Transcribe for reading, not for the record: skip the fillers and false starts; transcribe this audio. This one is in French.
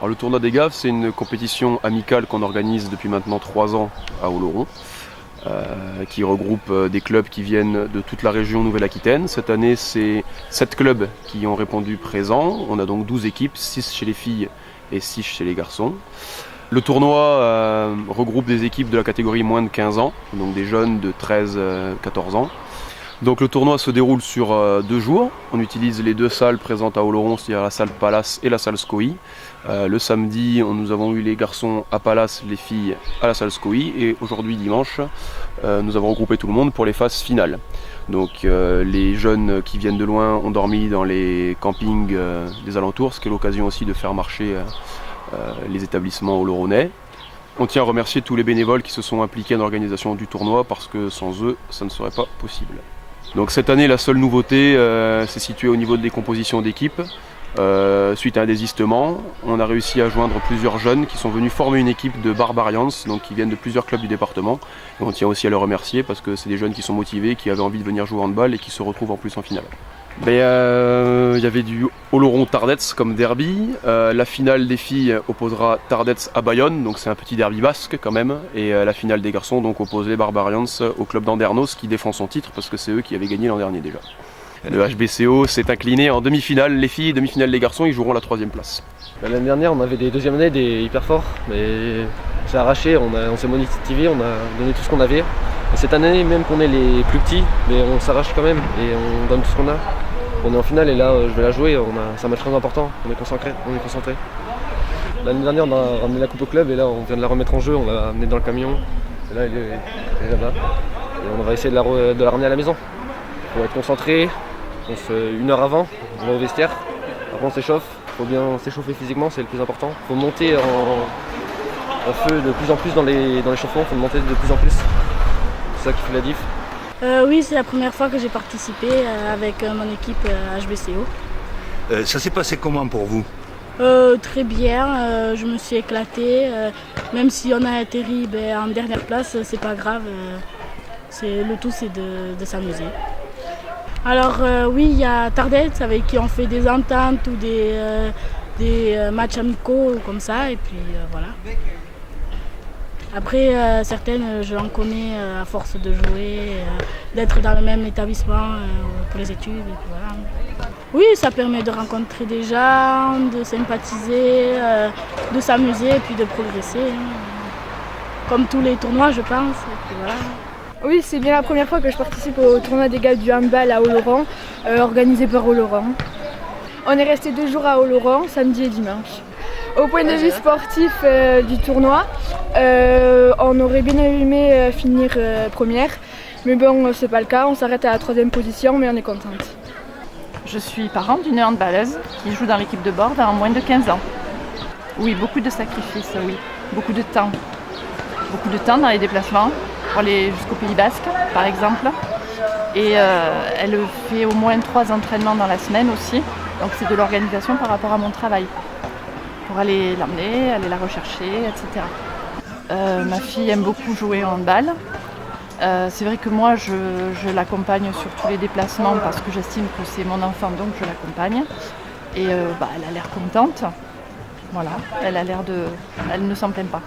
Alors, le tournoi des Gaves, c'est une compétition amicale qu'on organise depuis maintenant 3 ans à Oloron, qui regroupe des clubs qui viennent de toute la région Nouvelle-Aquitaine. Cette année, c'est 7 clubs qui ont répondu présents. On a donc 12 équipes, 6 chez les filles et 6 chez les garçons. Le tournoi regroupe des équipes de la catégorie moins de 15 ans, donc des jeunes de 13-14 ans. Donc le tournoi se déroule sur 2 jours. On utilise les 2 salles présentes à Oloron, c'est-à-dire la salle Palace et la salle SCOI. Le samedi, nous avons eu les garçons à Palace, les filles à la salle SCOI. Et aujourd'hui, dimanche, nous avons regroupé tout le monde pour les phases finales. Donc les jeunes qui viennent de loin ont dormi dans les campings des alentours, ce qui est l'occasion aussi de faire marcher les établissements oloronnais. On tient à remercier tous les bénévoles qui se sont impliqués dans l'organisation du tournoi parce que sans eux, ça ne serait pas possible. Donc cette année, la seule nouveauté s'est située au niveau des compositions d'équipes. Suite à un désistement, on a réussi à joindre plusieurs jeunes qui sont venus former une équipe de Barbarians, donc qui viennent de plusieurs clubs du département. Et on tient aussi à les remercier parce que c'est des jeunes qui sont motivés, qui avaient envie de venir jouer au handball et qui se retrouvent en plus en finale. Il y avait du Oloron-Tardets comme derby. La finale des filles opposera Tardets à Bayonne, donc c'est un petit derby basque quand même. Et la finale des garçons donc oppose les Barbarians au club d'Andernos qui défend son titre parce que c'est eux qui avaient gagné l'an dernier déjà. Le HBCO s'est incliné en demi-finale les filles, demi-finale les garçons, ils joueront la 3e place. L'année dernière on avait des deuxièmes années, des hyper forts, mais c'est arraché, on s'est motivé, on a donné tout ce qu'on avait. Et cette année, même qu'on est les plus petits, mais on s'arrache quand même et on donne tout ce qu'on a. On est en finale et là je vais la jouer, c'est un match très important, on est concentré. L'année dernière on a ramené la coupe au club et là on vient de la remettre en jeu, on l'a amenée dans le camion. Et là elle est là-bas. Et on va essayer de la ramener à la maison. Il faut être concentré, une heure avant, on va au vestiaire, après on s'échauffe, il faut bien s'échauffer physiquement, c'est le plus important. Il faut monter en feu de plus en plus dans l'échauffement, il faut monter de plus en plus. C'est ça qui fait la diff. Oui, c'est la première fois que j'ai participé avec mon équipe HBCO. Ça s'est passé comment pour vous? Très bien, je me suis éclatée. Même si on a atterri en dernière place, c'est pas grave. Le tout, c'est de s'amuser. Alors oui, il y a Tardets avec qui on fait des ententes ou des matchs amicaux comme ça. Et puis voilà. Après, certaines, je en connais à force de jouer, d'être dans le même établissement pour les études. Et puis voilà. Oui, ça permet de rencontrer des gens, de sympathiser, de s'amuser et puis de progresser. Comme tous les tournois, je pense. Et puis voilà. Oui, c'est bien la première fois que je participe au tournoi des Gaves du handball à Oloron, organisé par Oloron. On est resté 2 jours à Oloron, samedi et dimanche. Au point de vue sportif du tournoi, on aurait bien aimé finir première, mais bon, c'est pas le cas, on s'arrête à la 3e position, mais on est contente. Je suis parente d'une handballeuse qui joue dans l'équipe de bord en moins de 15 ans. Oui, beaucoup de sacrifices, oui, beaucoup de temps. Beaucoup de temps dans les déplacements, pour aller jusqu'au Pays Basque, par exemple. Et elle fait au moins 3 entraînements dans la semaine aussi, donc c'est de l'organisation par rapport à mon travail. Pour aller l'emmener, aller la rechercher, etc. Ma fille aime beaucoup jouer au handball. C'est vrai que moi, je l'accompagne sur tous les déplacements parce que j'estime que c'est mon enfant, donc je l'accompagne. Et elle a l'air contente. Voilà, elle ne s'en plaint pas.